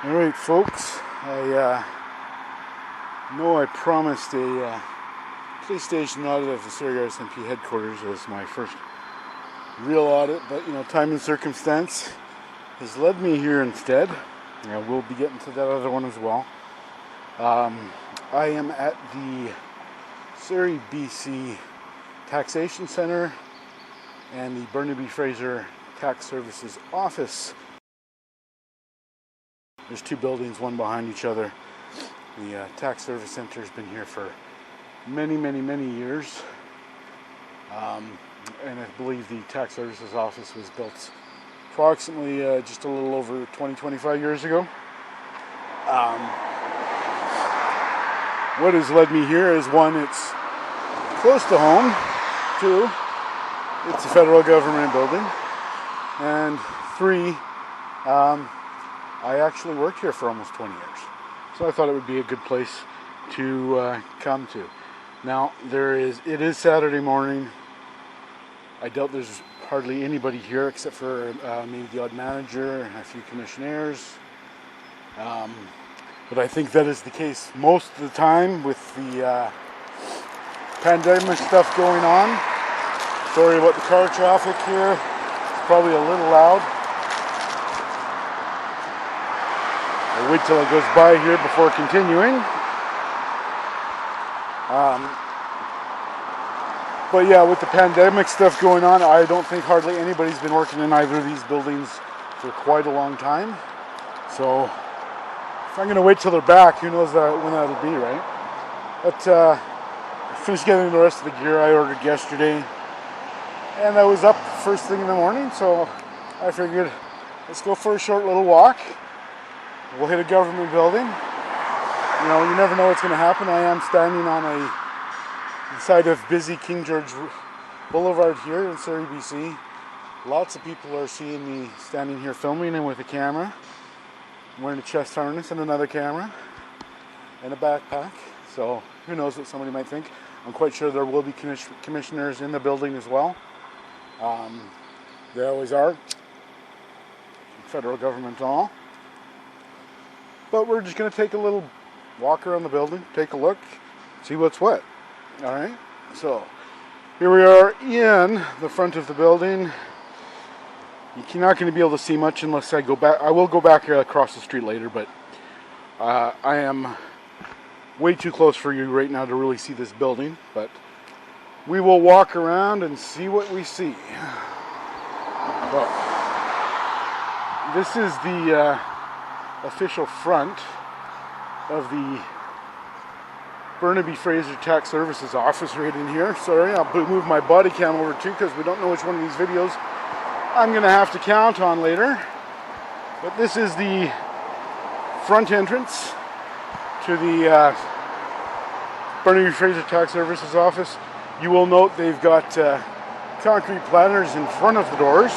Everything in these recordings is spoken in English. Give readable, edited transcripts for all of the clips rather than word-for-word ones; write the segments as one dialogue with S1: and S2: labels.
S1: Alright folks, I know I promised a police station audit of the CRR SMP headquarters as my first real audit, but time and circumstance has led me here instead. We'll be getting to that other one as well. I am at the Surrey, BC Taxation Centre and the Burnaby-Fraser Tax Services Office. There's two buildings, one behind each other. The Tax Service Center has been here for many years. And I believe the Tax Services Office was built approximately just a little over 20-25 years ago. What has led me here is one, it's close to home. Two, it's a federal government building. And three, I actually worked here for almost 20 years. So I thought it would be a good place to come to. Now, it is Saturday morning. I doubt there's hardly anybody here except for maybe the odd manager and a few commissionaires. But I think that is the case most of the time with the pandemic stuff going on. Sorry about the car traffic here. It's probably a little loud. I'll wait till it goes by here before continuing. But yeah, with the pandemic stuff going on, I don't think hardly anybody's been working in either of these buildings for quite a long time. So if I'm going to wait till they're back, who knows when that'll be, right? But I finished getting the rest of the gear I ordered yesterday. And I was up first thing in the morning, so I figured let's go for a short little walk. We'll hit a government building. You never know what's going to happen. I am standing on the side of busy King George Boulevard here in Surrey, BC. Lots of people are seeing me standing here filming and with a camera. I'm wearing a chest harness and another camera and a backpack. So who knows what somebody might think. I'm quite sure there will be commissioners in the building as well. There always are. Federal government and all. But we're just going to take a little walk around the building, take a look, see what's what. All right, so here we are in the front of the building. You're not going to be able to see much unless I go back. I will go back across the street later, but I am way too close for you right now to really see this building. But we will walk around and see what we see. So, this is the official front of the Burnaby-Fraser Tax Services Office right in here. Sorry, I'll move my body cam over too because we don't know which one of these videos I'm going to have to count on later. But this is the front entrance to the Burnaby-Fraser Tax Services Office. You will note they've got concrete planters in front of the doors.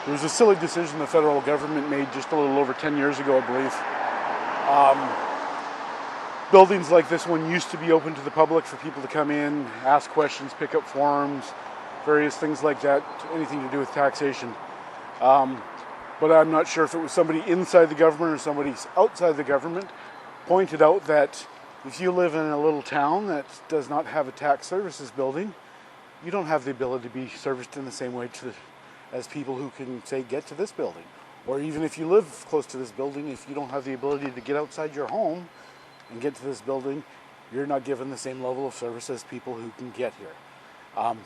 S1: There was a silly decision the federal government made just a little over 10 years ago, I believe. Buildings like this one used to be open to the public for people to come in, ask questions, pick up forms, various things like that, anything to do with taxation. But I'm not sure if it was somebody inside the government or somebody outside the government pointed out that if you live in a little town that does not have a tax services building, you don't have the ability to be serviced in the same way as people who can, say, get to this building. Or even if you live close to this building, if you don't have the ability to get outside your home and get to this building, you're not given the same level of service as people who can get here.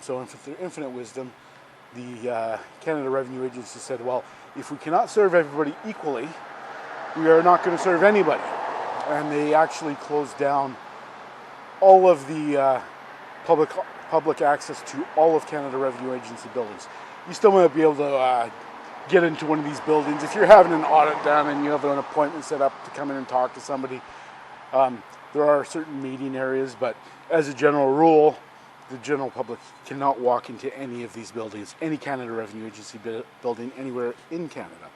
S1: So through infinite wisdom, the Canada Revenue Agency said, well, if we cannot serve everybody equally, we are not going to serve anybody. And they actually closed down all of the public access to all of Canada Revenue Agency buildings. You still might be able to get into one of these buildings. If you're having an audit done and you have an appointment set up to come in and talk to somebody, there are certain meeting areas, but as a general rule, the general public cannot walk into any of these buildings, any Canada Revenue Agency building anywhere in Canada.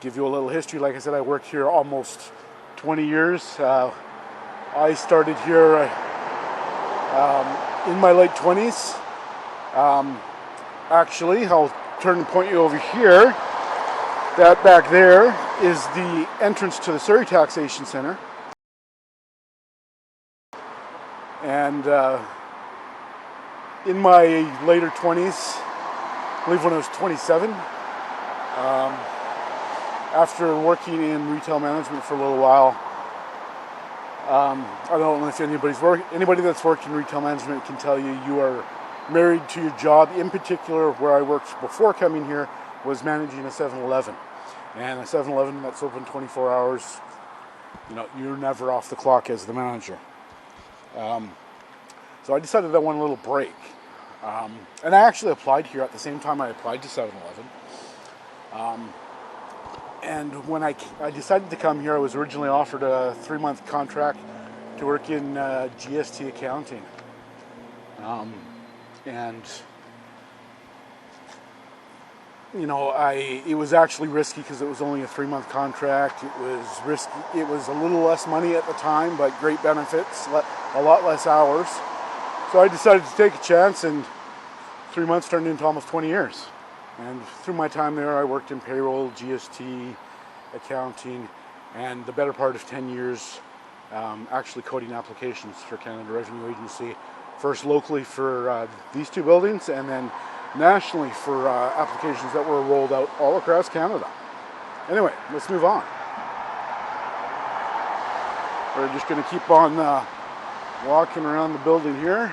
S1: Give you a little history. Like I said, I worked here almost 20 years. I started here in my late 20s, Actually, I'll turn and point you over here. That back there is the entrance to the Surrey Taxation Centre. And in my later 20s, I believe when I was 27, after working in retail management for a little while, I don't know if anybody that's worked in retail management can tell you, you are married to your job. In particular, where I worked before coming here was managing a 7-Eleven. And a 7-Eleven that's open 24 hours, you know, you're never off the clock as the manager. So I decided I wanted a little break. And I actually applied here at the same time I applied to 7-Eleven. And when I decided to come here, I was originally offered a 3-month contract to work in GST accounting. And you know, it was actually risky because it was only a 3-month contract. It was risky. It was a little less money at the time, but great benefits, a lot less hours. So I decided to take a chance, and 3 months turned into almost 20 years. And through my time there, I worked in payroll, GST, accounting, and the better part of 10 years actually coding applications for Canada Revenue Agency. First locally for these 2 buildings, and then nationally for applications that were rolled out all across Canada. Anyway, let's move on. We're just going to keep on walking around the building here,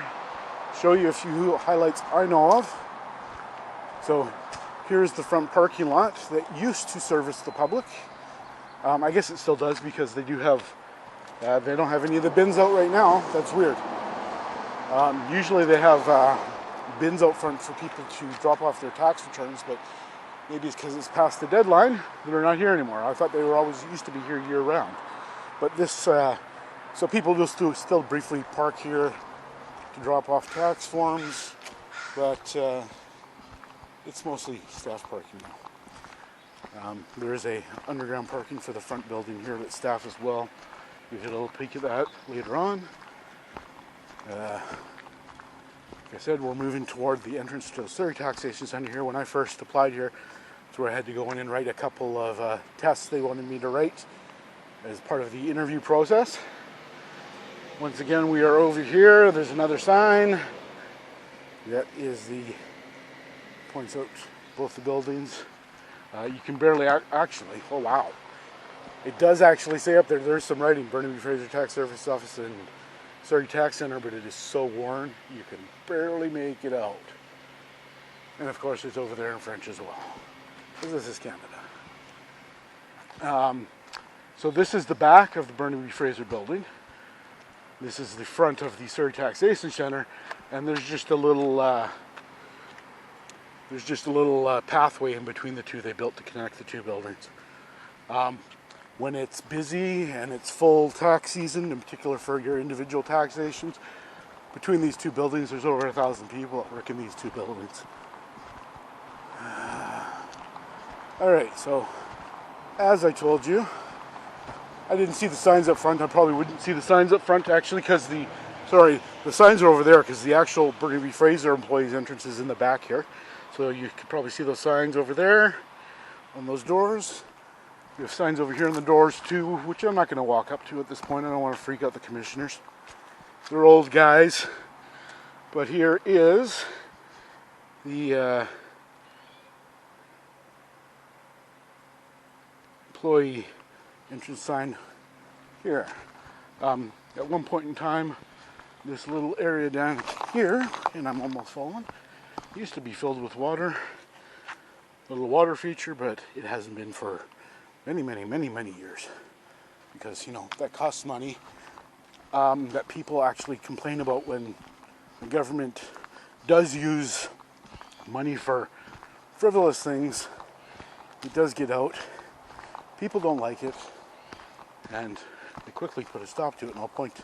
S1: show you a few highlights I know of. So here's the front parking lot that used to service the public. I guess it still does, because they do have, they don't have any of the bins out right now. That's weird. Usually they have bins out front for people to drop off their tax returns, but maybe it's because it's past the deadline. They're not here anymore. I thought they were always used to be here year round. But this, so people just still briefly park here to drop off tax forms, but it's mostly staff parking now. There is a underground parking for the front building here that's staff as well. You get a little peek at that later on. Like I said, we're moving toward the entrance to the Surrey Taxation Centre here. When I first applied here, that's where I had to go in and write a couple of tests they wanted me to write as part of the interview process. Once again, we are over here. There's another sign that points out both the buildings. You can barely actually, oh wow. It does actually say up there, there's some writing, Burnaby-Fraser Tax Service Office and Surrey Tax Centre, but it is so worn, you can barely make it out. And of course, it's over there in French as well. This is Canada. So this is the back of the Burnaby-Fraser building. This is the front of the Surrey Taxation Centre, and there's just a little pathway in between the two they built to connect the 2 buildings. When it's busy and it's full tax season, in particular for your individual taxations, between these 2 buildings, there's over 1,000 people that work in these 2 buildings. All right, so as I told you, I didn't see the signs up front. I probably wouldn't see the signs up front actually, because the signs are over there, because the actual Burnaby-Fraser employees' entrance is in the back here. So you could probably see those signs over there on those doors. We have signs over here on the doors too, which I'm not going to walk up to at this point. I don't want to freak out the commissioners. They're old guys. But here is the employee entrance sign here. At one point in time, this little area down here, and I'm almost falling, used to be filled with water. A little water feature, but it hasn't been for many years, because you know that costs money, that people actually complain about when the government does use money for frivolous things. It does get out. People don't like it, and they quickly put a stop to it, and I'll point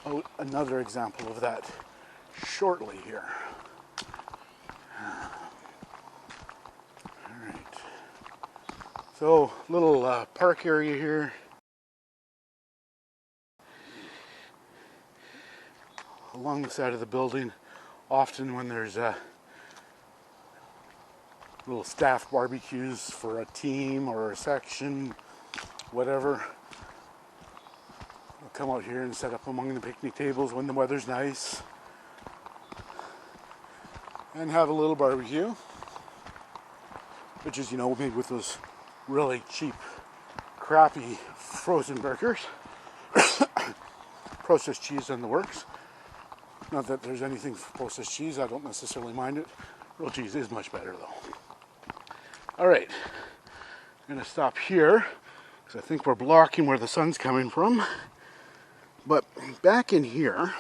S1: out another example of that shortly here. So, little park area here. Along the side of the building, often when there's little staff barbecues for a team or a section, whatever. I'll come out here and set up among the picnic tables when the weather's nice and have a little barbecue, which is, you know, made with those really cheap, crappy frozen burgers. Processed cheese in the works. Not that there's anything for processed cheese, I don't necessarily mind it. Real cheese is much better though. Alright, I'm going to stop here because I think we're blocking where the sun's coming from. But back in here,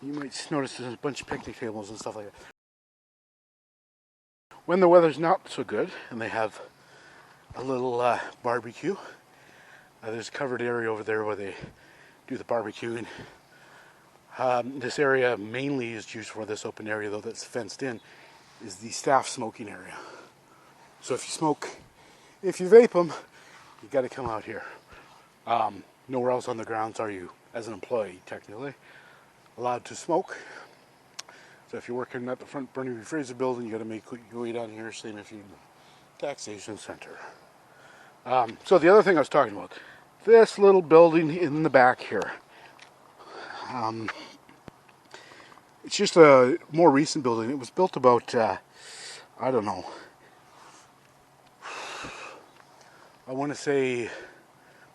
S1: you might notice there's a bunch of picnic tables and stuff like that. When the weather's not so good and they have a little barbecue, there's a covered area over there where they do the barbecuing. This area mainly is used for this open area, though, that's fenced in, is the staff smoking area. So if you smoke, if you vape them, you got to come out here. Nowhere else on the grounds are you, as an employee, technically allowed to smoke. So if you're working at the front Burnaby-Fraser building, you got to make your way down here. Same if you're in the taxation center. So the other thing I was talking about, this little building in the back here. It's just a more recent building. It was built about, I don't know, I want to say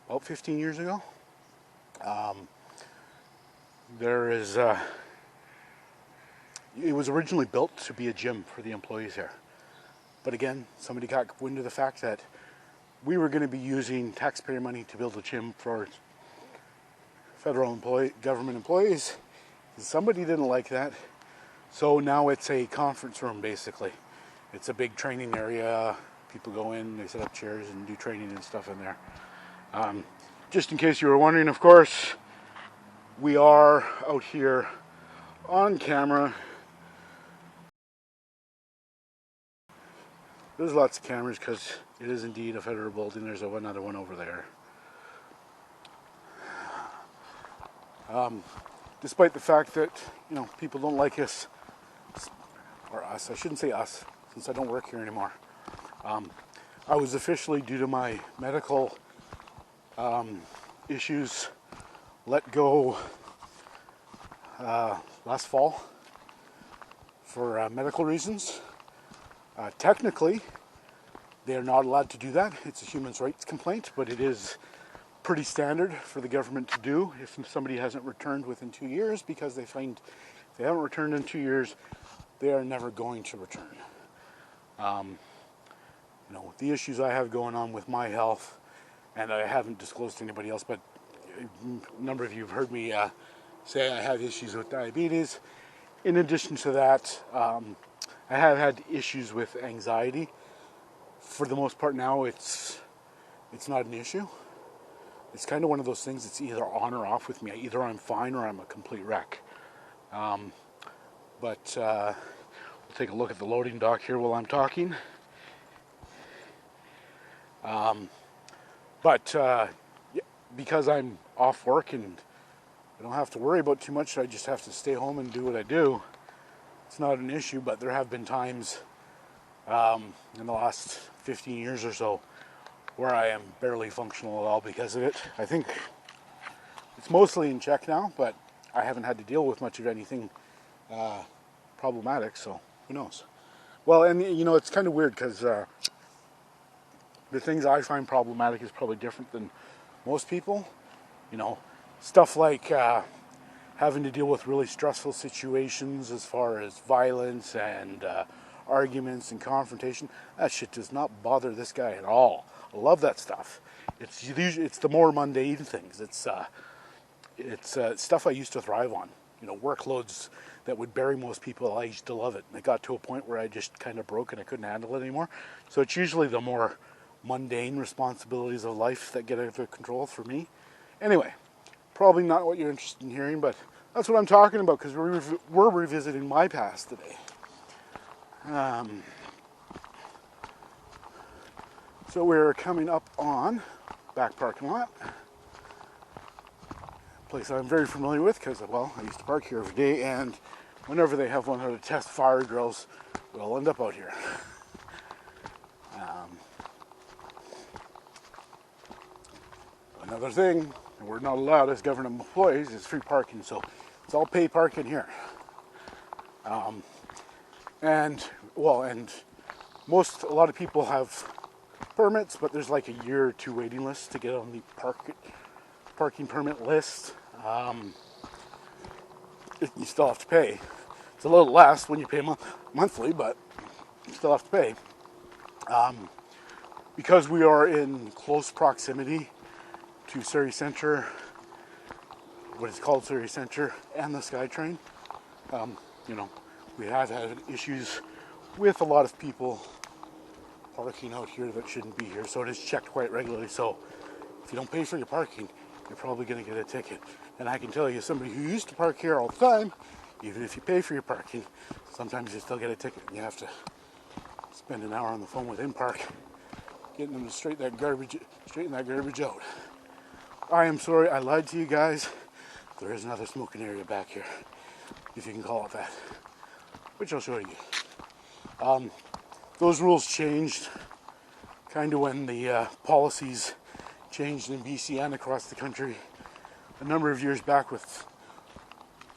S1: about 15 years ago. It was originally built to be a gym for the employees here. But again, somebody got wind of the fact that we were going to be using taxpayer money to build a gym for federal government employees. Somebody didn't like that. So now it's a conference room, basically. It's a big training area. People go in, they set up chairs and do training and stuff in there. Just in case you were wondering, of course, we are out here on camera. There's lots of cameras because it is indeed a federal building. There's another one over there. Despite the fact that, you know, people don't like us, or us, I shouldn't say us, since I don't work here anymore. I was officially, due to my medical issues, let go last fall for medical reasons. Technically, they are not allowed to do that. It's a human rights complaint, but it is pretty standard for the government to do if somebody hasn't returned within 2 years, because they find if they haven't returned in 2 years, they are never going to return. You know, the issues I have going on with my health, and I haven't disclosed to anybody else, but a number of you have heard me say I have issues with diabetes. In addition to that, I have had issues with anxiety. For the most part now, it's not an issue. It's kind of one of those things that's either on or off with me. Either I'm fine or I'm a complete wreck. We'll take a look at the loading dock here while I'm talking. Because I'm off work and I don't have to worry about too much, I just have to stay home and do what I do. It's not an issue, but there have been times in the last 15 years or so where I am barely functional at all because of it. I think it's mostly in check now, but I haven't had to deal with much of anything problematic, so who knows. Well, and you know, it's kind of weird because the things I find problematic is probably different than most people. You know, stuff like having to deal with really stressful situations as far as violence and arguments and confrontation. That shit does not bother this guy at all. I love that stuff. It's the more mundane things. It's stuff I used to thrive on. You know, workloads that would bury most people. I used to love it. And it got to a point where I just kind of broke and I couldn't handle it anymore. So it's usually the more mundane responsibilities of life that get out of control for me. Anyway, probably not what you're interested in hearing, but that's what I'm talking about because we're revisiting my past today. So we're coming up on back parking lot. Place I'm very familiar with because, well, I used to park here every day, and whenever they have one of the test fire drills, we'll end up out here. Um, Another thing, and we're not allowed as government employees, is free parking. So it's all pay parking here. And a lot of people have permits, but there's like a year or two waiting list to get on the parking permit list. You still have to pay. It's a little less when you pay monthly, but you still have to pay. Because we are in close proximity to Surrey Centre, what is called Surrey Centre, and the SkyTrain, we have had issues with a lot of people parking out here that shouldn't be here, so it is checked quite regularly. So if you don't pay for your parking, you're probably going to get a ticket. And I can tell you, somebody who used to park here all the time, even if you pay for your parking, sometimes you still get a ticket, and you have to spend an hour on the phone with InPark getting them to straighten that garbage out. I am sorry, I lied to you guys. There is another smoking area back here, if you can call it that, which I'll show you. Those rules changed kind of when the policies changed in BC and across the country a number of years back, with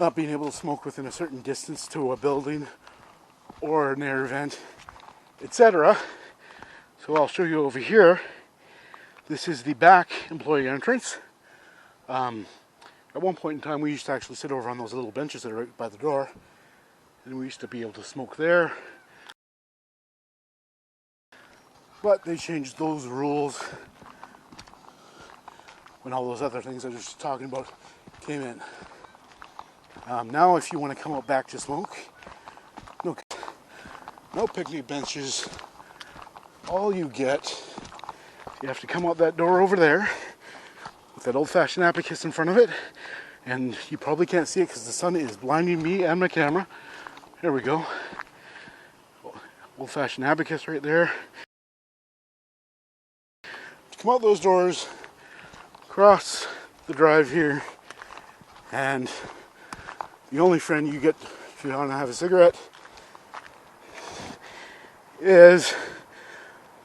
S1: not being able to smoke within a certain distance to a building or an air vent, etc. So I'll show you over here. This is the back employee entrance. At one point in time, we used to actually sit over on those little benches that are right by the door, and we used to be able to smoke there. But they changed those rules when all those other things I was just talking about came in. Now if you want to come out back to smoke, no picnic benches. All you get, you have to come out that door over there with that old-fashioned abacus in front of it, and you probably can't see it because the sun is blinding me and my camera. There we go. Old-fashioned abacus right there. Come out those doors, cross the drive here, and the only friend you get if you want to have a cigarette is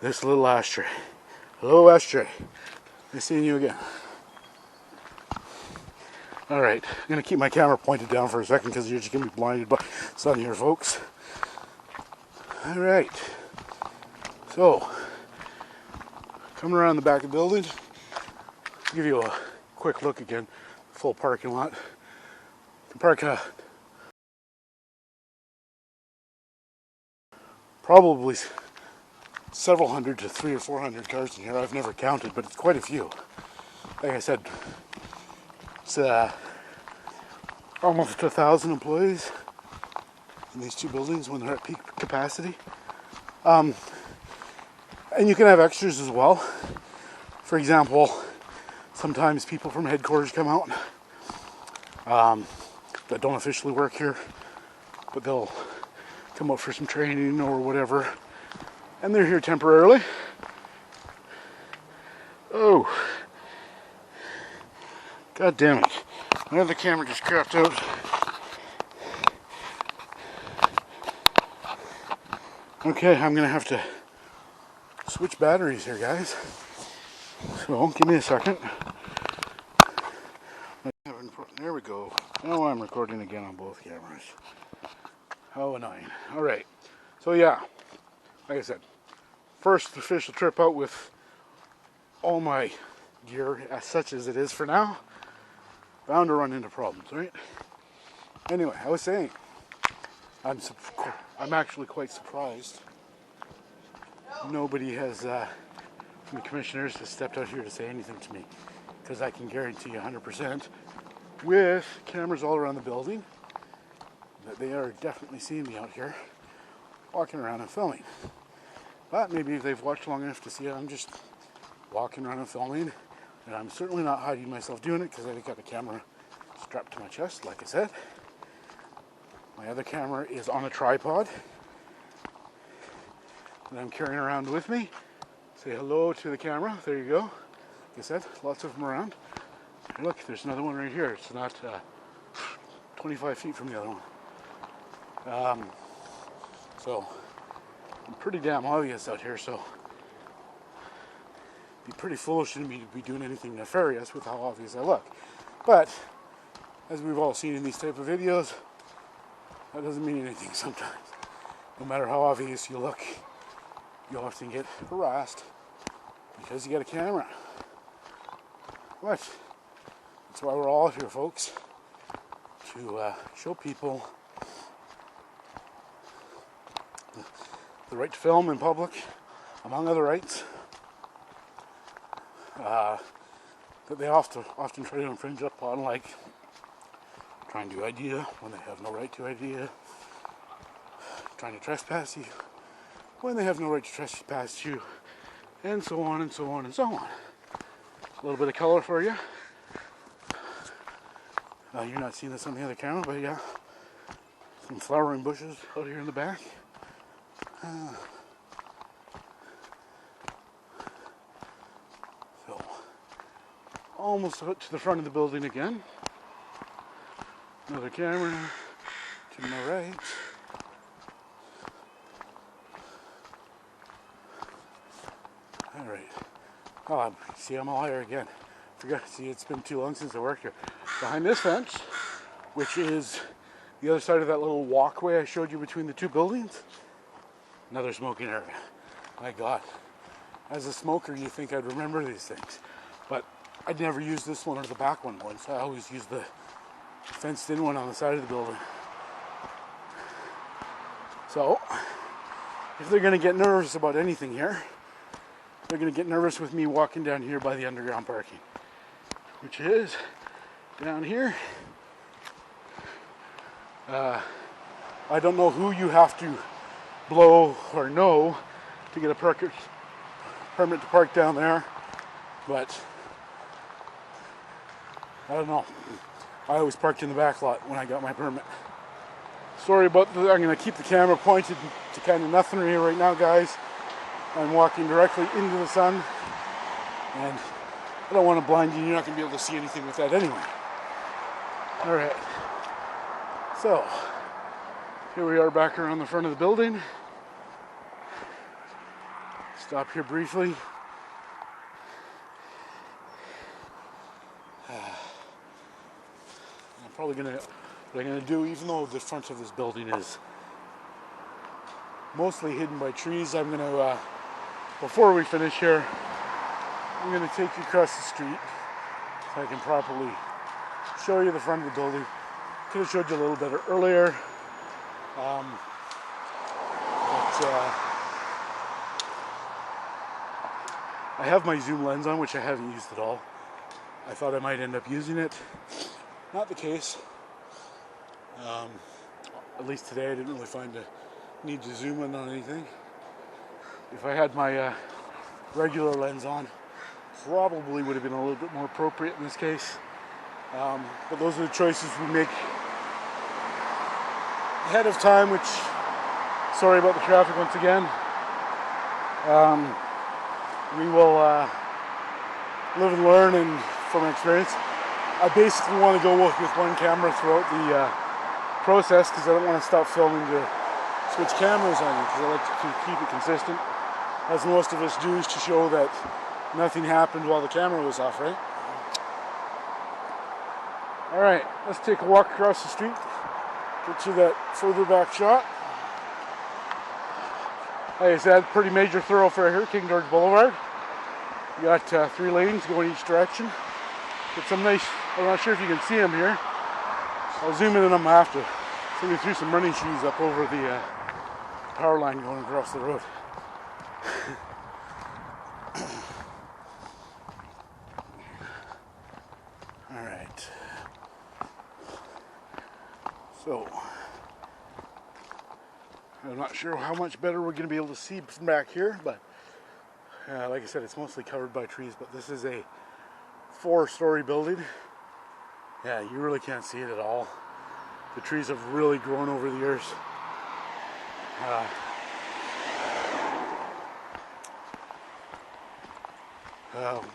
S1: this little ashtray. Hello, Ashtray. Nice seeing you again. Alright, I'm going to keep my camera pointed down for a second because you're just going to be blinded by the sun here, folks. Alright, so coming around the back of the building, I'll give you a quick look again. Full parking lot. You can park probably several hundred to 300 or 400 cars in here. I've never counted, but it's quite a few. Like I said, it's almost 1,000 employees in these two buildings when they're at peak capacity. And you can have extras as well. For example, sometimes people from headquarters come out that don't officially work here, but they'll come out for some training or whatever, and they're here temporarily. Oh, god damn it. My other camera just crapped out. Okay, I'm gonna have to switch batteries here, guys. So, give me a second. There we go. Now I'm recording again on both cameras. How annoying. Alright, so yeah, like I said, first official trip out with all my gear, as such as it is for now. Bound to run into problems, right? Anyway, I was saying, I'm actually quite surprised. Nobody has, from the commissioners, has stepped out here to say anything to me, because I can guarantee 100%, with cameras all around the building, that they are definitely seeing me out here, walking around and filming. But maybe if they've watched long enough to see it, I'm just walking around and filming, and I'm certainly not hiding myself doing it, because I've got a camera strapped to my chest, like I said. My other camera is on a tripod that I'm carrying around with me. Say hello to the camera. There you go. Like I said, lots of them around. Look, there's another one right here. It's not 25 feet from the other one. So I'm pretty damn obvious out here, so be pretty foolish of me to be doing anything nefarious with how obvious I look. But as we've all seen in these type of videos, that doesn't mean anything sometimes. No matter how obvious you look, you often get harassed because you got a camera. But that's why we're all here, folks, to show people the right to film in public, among other rights, that they often try to infringe upon, like trying to idea when they have no right to idea, trying to trespass you when they have no right to trespass you, and so on and so on and so on. A little bit of color for you. You're not seeing this on the other camera, but yeah, some flowering bushes out here in the back. So, almost out to the front of the building again. Another camera to my right. All right. Oh, see, I'm a liar again. Forgot. See, it's been too long since I worked here. Behind this fence, which is the other side of that little walkway I showed you between the two buildings, another smoking area. My God. As a smoker, you think I'd remember these things. But I'd never used this one or the back one once. I always used the fenced-in one on the side of the building. So, if they're going to get nervous about anything here, they're going to get nervous with me walking down here by the underground parking, which is down here. I don't know who you have to blow or know to get a permit to park down there, but I don't know. I always parked in the back lot when I got my permit. Sorry about that. I'm going to keep the camera pointed to kind of nothing here right now, guys. I'm walking directly into the sun, and I don't want to blind you. You're not going to be able to see anything with that anyway. All right. So, here we are back around the front of the building. Stop here briefly. What I'm gonna do, even though the front of this building is mostly hidden by trees, I'm gonna, before we finish here, I'm gonna take you across the street so I can properly show you the front of the building. Could have showed you a little bit earlier, but I have my zoom lens on, which I haven't used at all. I thought I might end up using it. Not the case. At least today I didn't really find the need to zoom in on anything. If I had my regular lens on, probably would have been a little bit more appropriate in this case. But those are the choices we make ahead of time, which, sorry about the traffic once again. We will live and learn, and from experience. I basically want to go with one camera throughout the process, because I don't want to stop filming to switch cameras on you, because I like to keep it consistent, as most of us do, is to show that nothing happened while the camera was off, right? Alright, let's take a walk across the street, get to that further back shot. Like I said, pretty major thoroughfare here, King George Boulevard. You got 3 lanes going each direction. Get some nice, I'm not sure if you can see them here. I'll zoom in on them after. So we threw some running shoes up over the power line going across the road. Alright. So, I'm not sure how much better we're going to be able to see from back here, but like I said, it's mostly covered by trees, but this is a 4-story building. Yeah, you really can't see it at all. The trees have really grown over the years.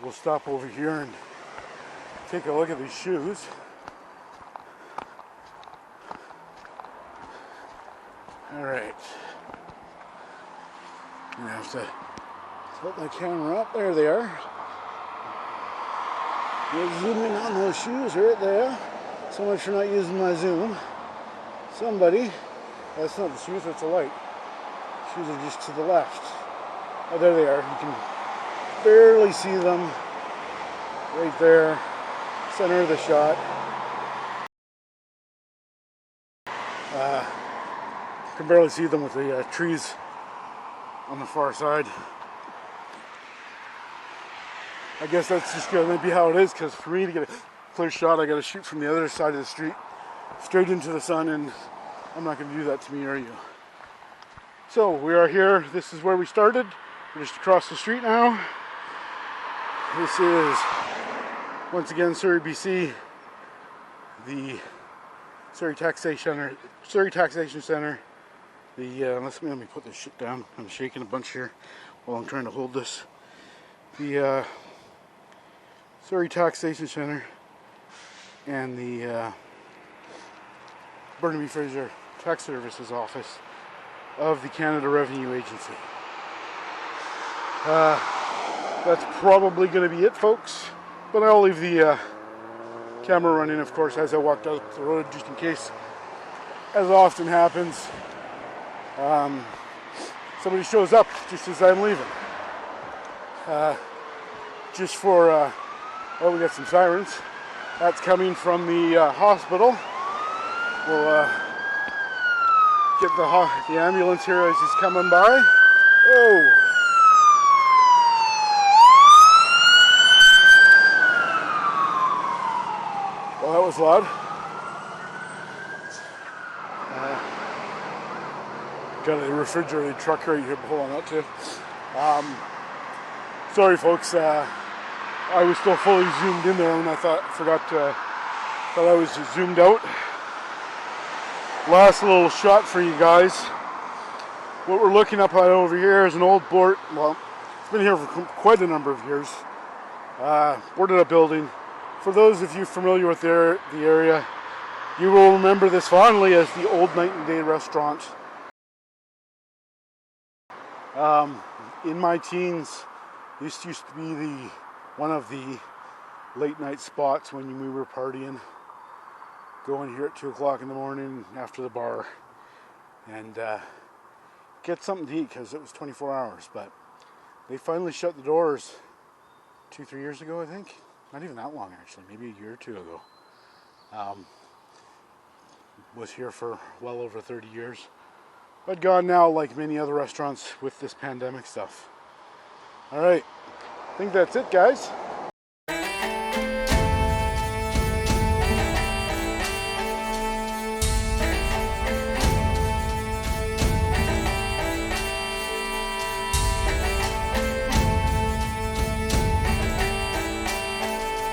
S1: We'll stop over here and take a look at these shoes. Alright. I'm going to have to put my camera up. There they are. We'll zoom in on those shoes right there. So much for not using my zoom. Somebody, that's not the shoes, that's a light. Shoes are just to the left. Oh, there they are. You can barely see them right there, center of the shot. You can barely see them with the trees on the far side. I guess that's just going to be how it is, because for me to get a clear shot, I got to shoot from the other side of the street, straight into the sun, and I'm not going to do that to me or you. So we are here. This is where we started. We're just across the street now. This is, once again, Surrey, BC, the Surrey Taxation Center. Let me put this shit down. I'm shaking a bunch here while I'm trying to hold this. The Surrey Taxation Center and the Burnaby-Fraser Tax Services Office of the Canada Revenue Agency. That's probably going to be it, folks. But I'll leave the camera running, of course, as I walked out the road, just in case, as often happens, somebody shows up just as I'm leaving. Just for, oh, we got some sirens. That's coming from the hospital. We'll get the ambulance here as he's coming by. Oh! Well, that was loud. Got a refrigerated truck right here. Hold on, that too. Sorry, folks. I was still fully zoomed in there, and I thought I was just zoomed out. Last little shot for you guys. What we're looking up at over here is an old board. Well, it's been here for quite a number of years. Boarded up building. For those of you familiar with the area, you will remember this fondly as the old Night and Day restaurant. In my teens, this used to be one of the late night spots when we were partying. Going here at 2 o'clock in the morning after the bar and get something to eat, because it was 24 hours. But they finally shut the doors 2-3 years ago, I think. Not even that long, actually, maybe a year or two ago. Was here for well over 30 years. But gone now, like many other restaurants with this pandemic stuff. All right, I think that's it, guys.